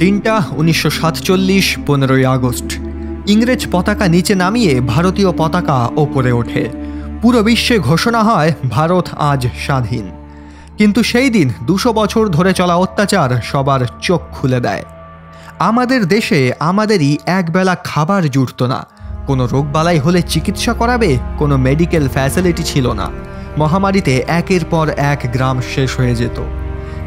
দিনটা 1947 15ই আগস্ট। ইংরেজ পতাকা নিচে নামিয়ে ভারতীয় পতাকা ওপরে ওঠে। পুরো বিশ্বে ঘোষণা হয় ভারত আজ স্বাধীন। কিন্তু সেই দিন 200 বছর ধরে চলা অত্যাচার সবার চোখ খুলে দেয়। আমাদের দেশে আমাদেরই একবেলা খাবার জুটত না। কোনো রোগবালাই হলে চিকিৎসা করাবে কোনো মেডিকেল ফ্যাসিলিটি ছিল না। মহামারীতে একের পর এক গ্রাম শেষ হয়ে যেত।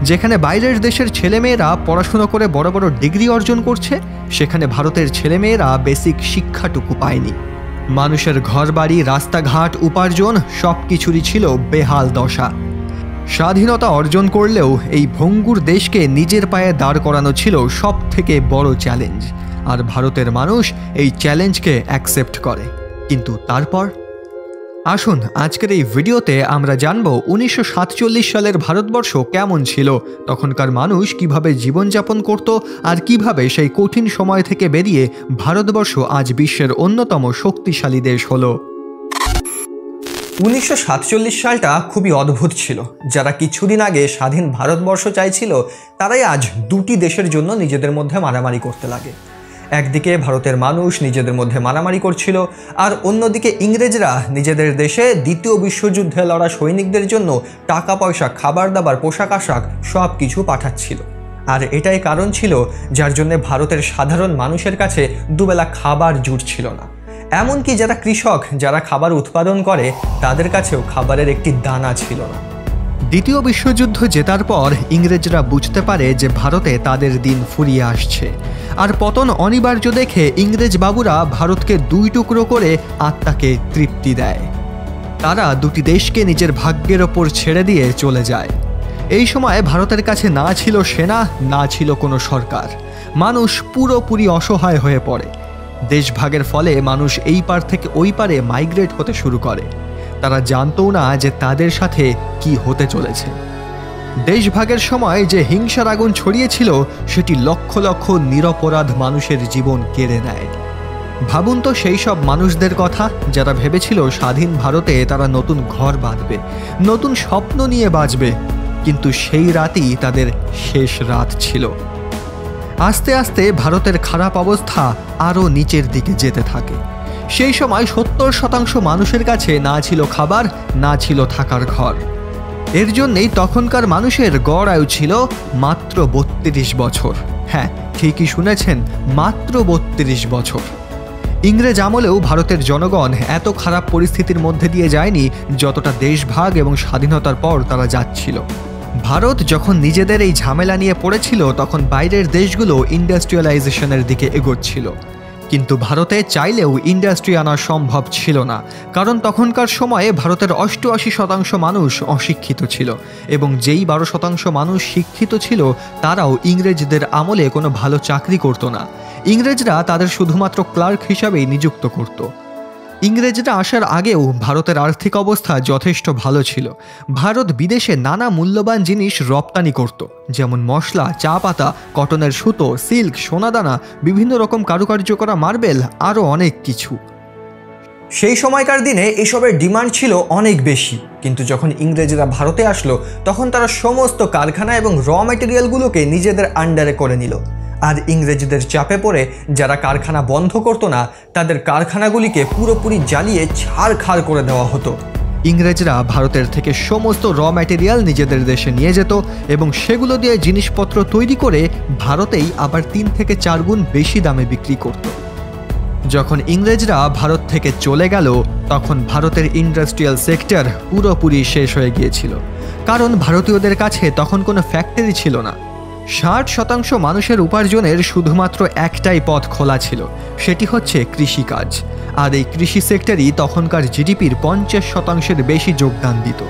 যেখানে বাইরের দেশের ছেলেমেয়েরা পড়াশুনো করে বড় বড় ডিগ্রি অর্জন করছে, সেখানে ভারতের ছেলেমেয়েরা বেসিক শিক্ষাটুকু পায়নি। মানুষের ঘরবাড়ি, রাস্তাঘাট, উপার্জন সব কিছুরই ছিল বেহাল দশা। স্বাধীনতা অর্জন করলেও এই ভঙ্গুর দেশকে নিজের পায়ে দাঁড় করানো ছিল সব থেকে বড় চ্যালেঞ্জ। আর ভারতের মানুষ এই চ্যালেঞ্জকে অ্যাকসেপ্ট করে। কিন্তু তারপর আসুন আজকের এই ভিডিওতে আমরা জানব 1947 সালের ভারতবর্ষ কেমন ছিল, তখনকার মানুষ কিভাবে জীবনযাপন করত, আর কিভাবে সেই কঠিন সময় থেকে বেরিয়ে ভারতবর্ষ আজ বিশ্বের অন্যতম শক্তিশালী দেশ হলো। 1947 সালটা খুবই অদ্ভুত ছিল। যারা কিছুদিন আগে স্বাধীন ভারতবর্ষ চাইছিল, তারাই আজ দুটি দেশের জন্য নিজেদের মধ্যে মারামারি করতে লাগে। একদিকে ভারতের মানুষ নিজেদের মধ্যে মারামারি করছিল, আর অন্যদিকে ইংরেজরা নিজেদের দেশে দ্বিতীয় বিশ্বযুদ্ধে লড়া সৈনিকদের জন্য টাকা পয়সা, খাবার দাবার, পোশাক আশাক সব কিছু পাঠাচ্ছিল। আর এটাই কারণ ছিল যার জন্য ভারতের সাধারণ মানুষের কাছে দুবেলা খাবার জুটছিল না। এমনকি যারা কৃষক, যারা খাবার উৎপাদন করে, তাদের কাছেও খাবারের একটি দানা ছিল না। দ্বিতীয় বিশ্বযুদ্ধ জেতার পর ইংরেজরা বুঝতে পারে যে ভারতে তাদের দিন ফুরিয়ে আসছে, আর পতন অনিবার্য দেখে ইংরেজ বাবুরা ভারতকে দুই টুকরো করে আত্মাকে তৃপ্তি দেয়। তারা দুটি দেশকে নিজের ভাগ্যের ওপর ছেড়ে দিয়ে চলে যায়। এই সময় ভারতের কাছে না ছিল সেনা, না ছিল কোনো সরকার। মানুষ পুরোপুরি অসহায় হয়ে পড়ে। দেশভাগের ফলে মানুষ এই পার থেকে ওই পারে মাইগ্রেট হতে শুরু করে। তারা জানতও না যে তাদের সাথে কি হতে চলেছে। দেশভাগের সময় যে হিংসার আগুন ছড়িয়েছিল, সেটি লক্ষ লক্ষ নিরপরাধ মানুষের জীবন কেড়ে নেয়। ভাবুন তো সেই সব মানুষদের কথা যারা ভেবেছিল স্বাধীন ভারতে তারা নতুন ঘর বাঁধবে, নতুন স্বপ্ন নিয়ে বাঁচবে। কিন্তু সেই রাতই তাদের শেষ রাত ছিল। আস্তে আস্তে ভারতের খারাপ অবস্থা আরও নিচের দিকে যেতে থাকে। সেই সময় 70% মানুষের কাছে না ছিল খাবার, না ছিল থাকার ঘর। এর জন্যেই তখনকার মানুষের গড় আয়ু ছিল মাত্র 32 বছর। হ্যাঁ, ঠিকই শুনেছেন, মাত্র 32 বছর। ইংরেজ আমলেও ভারতের জনগণ এত খারাপ পরিস্থিতির মধ্যে দিয়ে যায়নি যতটা দেশভাগ এবং স্বাধীনতার পর তারা যাচ্ছিল। ভারত যখন নিজেদের এই ঝামেলা নিয়ে পড়েছিল, তখন বাইরের দেশগুলো ইন্ডাস্ট্রিয়ালাইজেশনের দিকে এগোচ্ছিল। কিন্তু ভারতে চাইলেও ইন্ডাস্ট্রি আনা সম্ভব ছিল না, কারণ তখনকার সময়ে ভারতের 88% মানুষ অশিক্ষিত ছিল, এবং যেই 12% মানুষ শিক্ষিত ছিল তারাও ইংরেজদের আমলে কোনো ভালো চাকরি করত না। ইংরেজরা তাদের শুধুমাত্র ক্লার্ক হিসাবেই নিযুক্ত করত। ইংরেজরা আসার আগেও ভারতের আর্থিক অবস্থা যথেষ্ট ভালো ছিল। ভারত বিদেশে নানা মূল্যবান জিনিস রপ্তানি করত, যেমন মশলা, চা পাতা, কটনের সুতো, সিল্ক, সোনাদানা, বিভিন্ন রকম কারুকার্য করা মার্বেল, আরও অনেক কিছু। সেই সময়কার দিনে এসবের ডিমান্ড ছিল অনেক বেশি। কিন্তু যখন ইংরেজরা ভারতে আসলো, তখন তারা সমস্ত কারখানা এবং র ম্যাটেরিয়ালগুলোকে নিজেদের আন্ডারে করে নিল। আর ইংরেজদের চাপে পড়ে যারা কারখানা বন্ধ করতো না, তাদের কারখানাগুলিকে পুরোপুরি জ্বালিয়ে ছারখার করে দেওয়া হতো। ইংরেজরা ভারতের থেকে সমস্ত র ম্যাটেরিয়াল নিজেদের দেশে নিয়ে যেত এবং সেগুলো দিয়ে জিনিসপত্র তৈরি করে ভারতেই আবার 3 থেকে 4 গুণ বেশি দামে বিক্রি করত। যখন ইংরেজরা ভারত থেকে চলে গেল, তখন ভারতের ইন্ডাস্ট্রিয়াল সেক্টর পুরোপুরি শেষ হয়ে গিয়েছিল, কারণ ভারতীয়দের কাছে তখন কোনো ফ্যাক্টরি ছিল না। 60% মানুষের উপার্জনের শুধুমাত্র একটাই পথ খোলা ছিল, সেটি হচ্ছে কৃষিকাজ। আর এই কৃষি সেক্টরই তখনকার জিডিপির 50%-এর বেশি যোগদান দিত।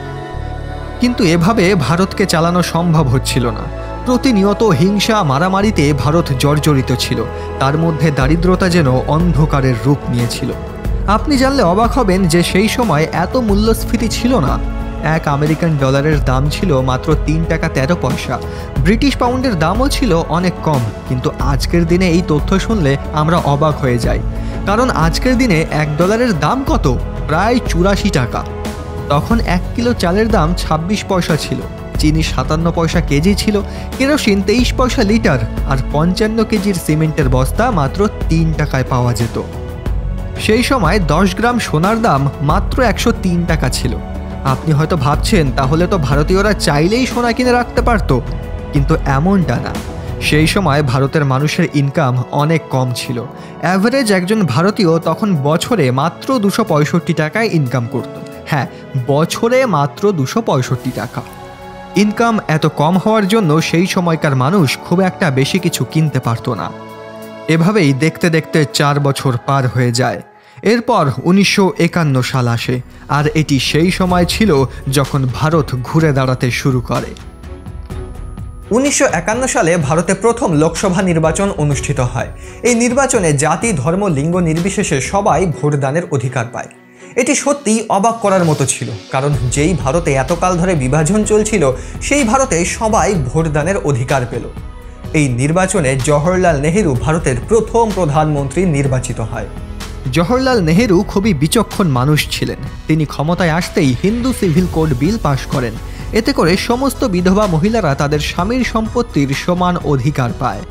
কিন্তু এভাবে ভারতকে চালানো সম্ভব হচ্ছিল না। প্রতিনিয়ত হিংসা, মারামারিতে ভারত জর্জরিত ছিল। তার মধ্যে দারিদ্রতা যেন অন্ধকারের রূপ নিয়েছিল। আপনি জানলে অবাক হবেন যে সেই সময় এত মূল্যস্ফীতি ছিল না। এক আমেরিকান ডলারের দাম ছিল মাত্র 3 টাকা 13 পয়সা। ব্রিটিশ পাউন্ডের দামও ছিল অনেক কম। কিন্তু আজকের দিনে এই তথ্য শুনলে আমরা অবাক হয়ে যাই, কারণ আজকের দিনে $1 দাম কত? প্রায় 84 টাকা। তখন 1 কিলো চালের দাম 26 পয়সা ছিল। চিনি 57 পয়সা কেজি ছিল, কেরোসিন 23 পয়সা লিটার, আর 55 কেজির সিমেন্টের বস্তা মাত্র 3 টাকায় পাওয়া যেত। সেই সময় 10 গ্রাম সোনার দাম মাত্র 103 টাকা ছিল। আপনি হয়তো ভাবছেন তাহলে তো ভারতীয়রা চাইলেই সোনা কিনে রাখতে পারত, কিন্তু এমনটা না। সেই সময় ভারতের মানুষের ইনকাম অনেক কম ছিল। অ্যাভারেজ একজন ভারতীয় তখন বছরে মাত্র 265 টাকায় ইনকাম করত। হ্যাঁ, বছরে মাত্র 265 টাকা। ইনকাম এত কম হওয়ার জন্য সেই সময়কার মানুষ খুব একটা বেশি কিছু কিনতে পারত না। এভাবেই দেখতে দেখতে 4 বছর পার হয়ে যায়। এরপর 1951 সাল আসে, আর এটি সেই সময় ছিল যখন ভারত ঘুরে দাঁড়াতে শুরু করে। 1951 সালে ভারতে প্রথম লোকসভা নির্বাচন অনুষ্ঠিত হয়। এই নির্বাচনে জাতি, ধর্ম, লিঙ্গ নির্বিশেষে সবাই ভোটদানের অধিকার পায়। এটি সত্যিই অবাক করার মতো ছিল, কারণ যেই ভারতে এতকাল ধরে বিভাজন চলছিল সেই ভারতে সবাই ভোটদানের অধিকার পেল। এই নির্বাচনে জওহরলাল নেহেরু ভারতের প্রথম প্রধানমন্ত্রী নির্বাচিত হয়। জওহরলাল নেহেরু খুবই বিচক্ষণ মানুষ ছিলেন। তিনি ক্ষমতায় আসতেই হিন্দু সিভিল কোড বিল পাশ করেন। এতে করে সমস্ত বিধবা মহিলারা তাদের স্বামীর সম্পত্তির সমান অধিকার পায়।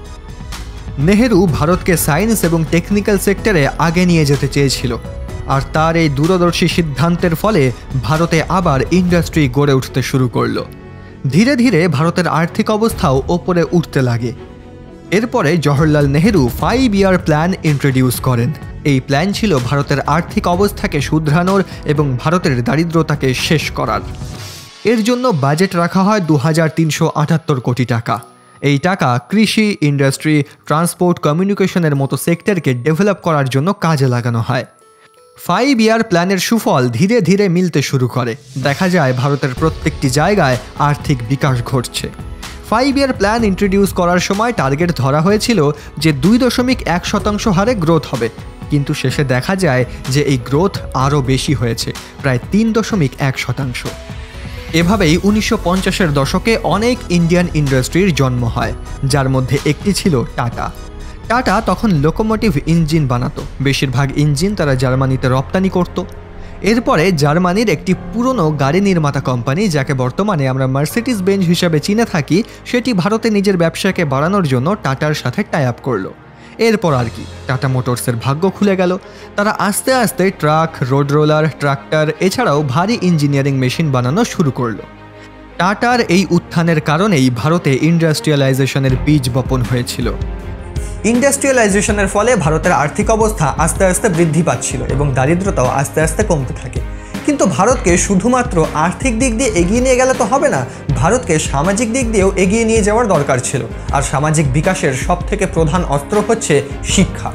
নেহেরু ভারতকে সায়েন্স এবং টেকনিক্যাল সেক্টরে আগে নিয়ে যেতে চেয়েছিল, আর তার এই দূরদর্শী সিদ্ধান্তের ফলে ভারতে আবার ইন্ডাস্ট্রি গড়ে উঠতে শুরু করলো। ধীরে ধীরে ভারতের আর্থিক অবস্থাও ওপরে উঠতে লাগে। এরপরে Jawaharlal Nehru 5 year plan introduce করেন। এই প্ল্যান ছিল ভারতের আর্থিক অবস্থাকে শুধরানোর এবং ভারতের দারিদ্রতাকে শেষ করার। এর জন্য বাজেট রাখা হয় 2378 কোটি টাকা। এই টাকা কৃষি, ইন্ডাস্ট্রি, ট্রান্সপোর্ট, কমিউনিকেশনের মতো সেক্টরকে ডেভেলপ করার জন্য কাজে লাগানো হয়। 5 ইয়ার প্ল্যানের সুফল ধীরে ধীরে মিলতে শুরু করে। দেখা যায় ভারতের প্রত্যেকটি জায়গায় আর্থিক বিকাশ ঘটছে। 5 ইয়ার প্ল্যান ইন্ট্রোডিউস করার সময় টার্গেট ধরা হয়েছিল যে 2.1% হারে গ্রোথ হবে, কিন্তু শেষে দেখা যায় যে এই গ্রোথ আরও বেশি হয়েছে, প্রায় 3.1%। এভাবেই 1950-এর দশকে অনেক ইন্ডিয়ান ইন্ডাস্ট্রির জন্ম হয়, যার মধ্যে একটি ছিল টাটা। টাটা তখন লোকোমোটিভ ইঞ্জিন বানাতো। বেশিরভাগ ইঞ্জিন তারা জার্মানিতে রপ্তানি করত। এরপরে জার্মানির একটি পুরনো গাড়ি নির্মাতা কোম্পানি, যাকে বর্তমানে আমরা মার্সিডিজ বেঞ্জ হিসাবে চিনে থাকি, সেটি ভারতে নিজের ব্যবসাকে বাড়ানোর জন্য টাটার সাথে টাই আপ করলো। এরপর আর কি, টাটা মোটরসের ভাগ্য খুলে গেল। তারা আস্তে আস্তে ট্রাক, রোড রোলার, ট্রাক্টর এছাড়াও ভারী ইঞ্জিনিয়ারিং মেশিন বানানো শুরু করলো। টাটার এই উত্থানের কারণেই ভারতে ইন্ডাস্ট্রিয়ালাইজেশনের বীজ বপন হয়েছিল। ইন্ডাস্ট্রিয়ালাইজেশনের ফলে ভারতের আর্থিক অবস্থা আস্তে আস্তে বৃদ্ধি পাচ্ছিল এবং দারিদ্রতাও আস্তে আস্তে কমতে থাকে। কিন্তু ভারতকে শুধুমাত্র আর্থিক দিক দিয়ে এগিয়ে নিয়ে গেলে তো হবে না, ভারতকে সামাজিক দিক দিয়েও এগিয়ে নিয়ে যাওয়ার দরকার ছিল। আর সামাজিক বিকাশের সবথেকে প্রধান অস্ত্র হচ্ছে শিক্ষা।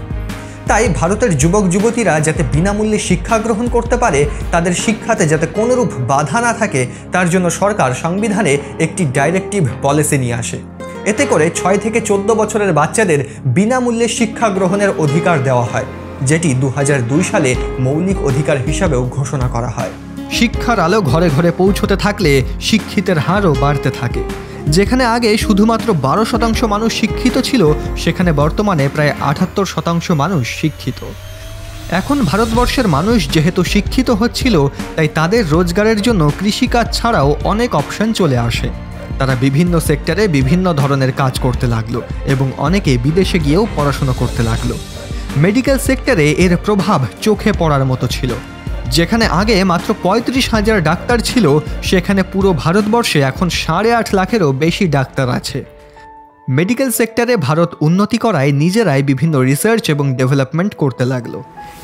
তাই ভারতের যুবক যুবতীরা যাতে বিনামূল্যে শিক্ষা গ্রহণ করতে পারে, তাদের শিক্ষাতে যাতে কোনোরূপ বাধা না থাকে, তার জন্য সরকার সংবিধানে একটি ডাইরেক্টিভ পলিসি নিয়ে আসে। এতে করে 6 থেকে 14 বছরের বাচ্চাদের বিনামূল্যে শিক্ষা গ্রহণের অধিকার দেওয়া হয়, যেটি 2002 সালে মৌলিক অধিকার হিসাবেও ঘোষণা করা হয়। শিক্ষার আলো ঘরে ঘরে পৌঁছতে থাকলে শিক্ষিতের হারও বাড়তে থাকে। যেখানে আগে শুধুমাত্র 12% মানুষ শিক্ষিত ছিল, সেখানে বর্তমানে প্রায় 78% মানুষ শিক্ষিত। এখন ভারতবর্ষের মানুষ যেহেতু শিক্ষিত হচ্ছিল, তাই তাদের রোজগারের জন্য কৃষিকাজ ছাড়াও অনেক অপশন চলে আসে। তারা বিভিন্ন সেক্টরে বিভিন্ন ধরনের কাজ করতে লাগলো এবং অনেকে বিদেশে গিয়েও পড়াশোনা করতে লাগলো। মেডিকেল সেক্টরে এর প্রভাব চোখে পড়ার মতো ছিল। যেখানে আগে মাত্র 35,000 ডাক্তার ছিল, সেখানে পুরো ভারতবর্ষে এখন 8.5 লাখেরও বেশি ডাক্তার আছে। মেডিকেল সেক্টরে ভারত উন্নতি করায় নিজেরাই বিভিন্ন রিসার্চ এবং ডেভেলপমেন্ট করতে লাগলো।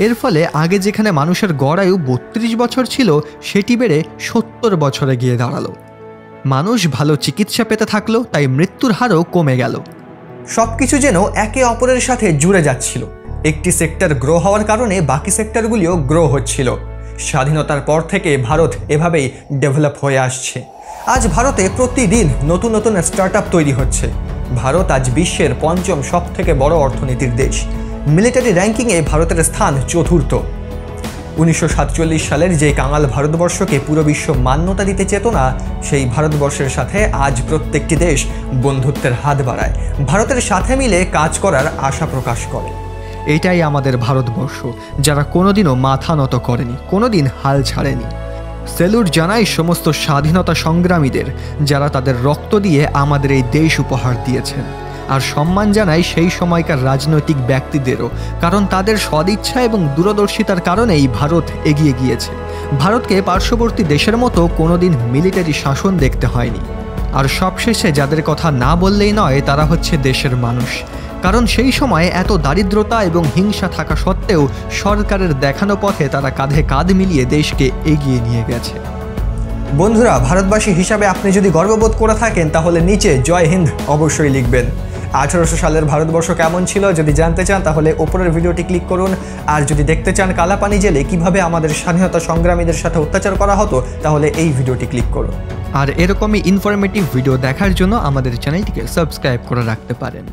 এর ফলে আগে যেখানে মানুষের গড় আয়ু 32 বছর ছিল, সেটি বেড়ে 70 বছরে গিয়ে দাঁড়ালো। মানুষ ভালো চিকিৎসা পেতে থাকলো, তাই মৃত্যুর হারও কমে গেল। সবকিছু যেন একে অপরের সাথে জুড়ে যাচ্ছিল। একটি সেক্টর গ্রো হওয়ার কারণে বাকি সেক্টরগুলিও গ্রো হচ্ছিল। স্বাধীনতার পর থেকে ভারত এভাবেই ডেভেলপ হয়ে আসছে। আজ ভারতে প্রতিদিন নতুন নতুন স্টার্টআপ তৈরি হচ্ছে। ভারত আজ বিশ্বের 5ম সবথেকে বড় অর্থনীতির দেশ। মিলিটারি র্যাঙ্কিংয়ে ভারতের স্থান 4র্থ। 1947 সালের যে কাঙাল ভারতবর্ষকে পুরো বিশ্ব মান্যতা দিতে চেত না, সেই ভারতবর্ষের সাথে আজ প্রত্যেকটি দেশ বন্ধুত্বের হাত বাড়ায়, ভারতের সাথে মিলে কাজ করার আশা প্রকাশ করে। এটাই আমাদের ভারতবর্ষ, যারা কোনোদিনও মাথা নত করেনি, কোনোদিন হাল ছাড়েনি। সেলুট জানাই সমস্ত স্বাধীনতা সংগ্রামীদের যারা তাদের রক্ত দিয়ে আমাদের এই দেশ উপহার দিয়েছেন। আর সম্মান জানাই সেই সময়কার রাজনৈতিক ব্যক্তিদেরও, কারণ তাদের সদিচ্ছা এবং দূরদর্শিতার কারণেই ভারত এগিয়ে গিয়েছে। ভারতকে পার্শ্ববর্তী দেশের মতো কোনোদিন মিলিটারি শাসন দেখতে হয়নি। আর সবশেষে যাদের কথা না বললেই নয় তারা হচ্ছে দেশের মানুষ, কারণ সেই সময় এত দারিদ্রতা এবং হিংসা থাকা সত্ত্বেও সরকারের দেখানো পথে তারা কাঁধে কাঁধ মিলিয়ে দেশকে এগিয়ে নিয়ে গেছে। বন্ধুরা, ভারতবাসী হিসাবে আপনি যদি গর্ববোধ করে থাকেন তাহলে নিচে জয় হিন্দ অবশ্যই লিখবেন। 1800 সালের ভারতবর্ষ কেমন ছিল যদি জানতে চান তাহলে ওপরের ভিডিওটি ক্লিক করুন। আর যদি দেখতে চান কালাপানি জেলে কিভাবে আমাদের স্বাধীনতা সংগ্রামীদের সাথে অত্যাচার করা হতো তাহলে এই ভিডিওটি ক্লিক করুন। আর এরকমই ইনফরমেটিভ ভিডিও দেখার জন্য আমাদের চ্যানেলটিকে সাবস্ক্রাইব করে রাখতে পারেন।